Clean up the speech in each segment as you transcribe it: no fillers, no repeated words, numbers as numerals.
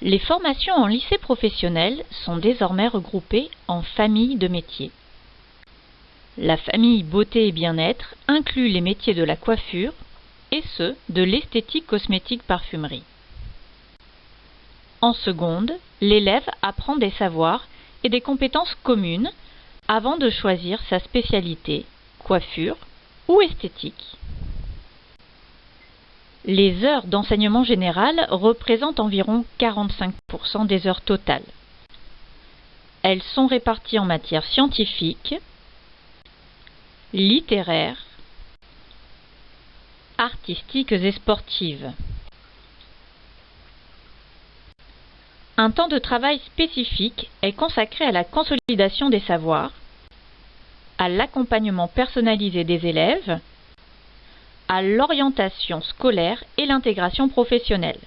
Les formations en lycée professionnel sont désormais regroupées en familles de métiers. La famille beauté et bien-être inclut les métiers de la coiffure et ceux de l'esthétique cosmétique parfumerie. En seconde, l'élève apprend des savoirs et des compétences communes avant de choisir sa spécialité, coiffure ou esthétique. Les heures d'enseignement général représentent environ 45% des heures totales. Elles sont réparties en matières scientifiques, littéraires, artistiques et sportives. Un temps de travail spécifique est consacré à la consolidation des savoirs, à l'accompagnement personnalisé des élèves, à l'orientation scolaire et l'intégration professionnelle.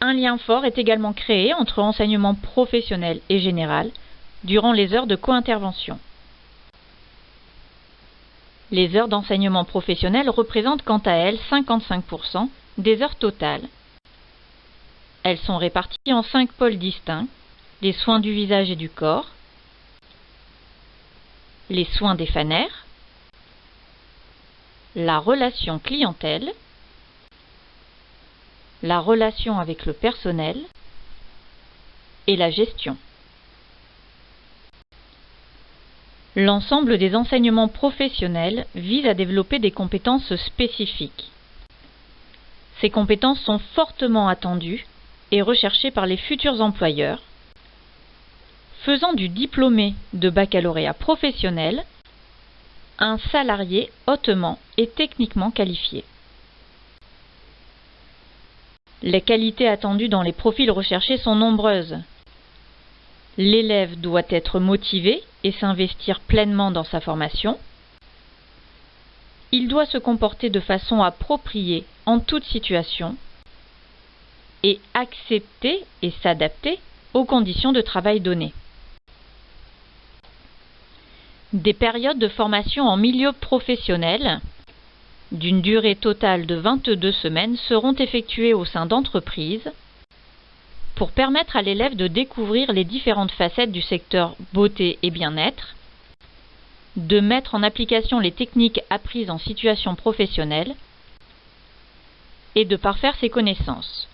Un lien fort est également créé entre enseignement professionnel et général durant les heures de co-intervention. Les heures d'enseignement professionnel représentent quant à elles 55% des heures totales. Elles sont réparties en 5 pôles distincts: les soins du visage et du corps, les soins des fanères, la relation clientèle, la relation avec le personnel et la gestion. L'ensemble des enseignements professionnels vise à développer des compétences spécifiques. Ces compétences sont fortement attendues et recherchées par les futurs employeurs, faisant du diplômé de baccalauréat professionnel un salarié hautement et techniquement qualifié. Les qualités attendues dans les profils recherchés sont nombreuses. L'élève doit être motivé et s'investir pleinement dans sa formation. Il doit se comporter de façon appropriée en toute situation et accepter et s'adapter aux conditions de travail données. Des périodes de formation en milieu professionnel d'une durée totale de 22 semaines seront effectuées au sein d'entreprises pour permettre à l'élève de découvrir les différentes facettes du secteur beauté et bien-être, de mettre en application les techniques apprises en situation professionnelle et de parfaire ses connaissances.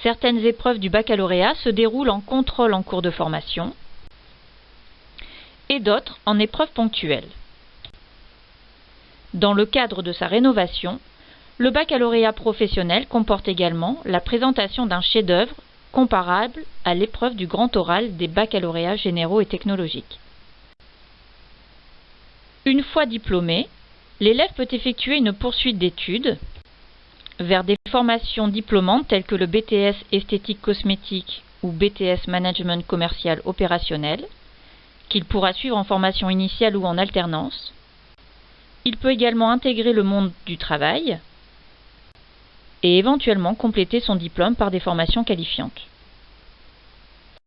Certaines épreuves du baccalauréat se déroulent en contrôle en cours de formation et d'autres en épreuves ponctuelles. Dans le cadre de sa rénovation, le baccalauréat professionnel comporte également la présentation d'un chef-d'œuvre comparable à l'épreuve du grand oral des baccalauréats généraux et technologiques. Une fois diplômé, l'élève peut effectuer une poursuite d'études vers des formations diplômantes telles que le BTS esthétique cosmétique ou BTS management commercial opérationnel, qu'il pourra suivre en formation initiale ou en alternance. Il peut également intégrer le monde du travail et éventuellement compléter son diplôme par des formations qualifiantes.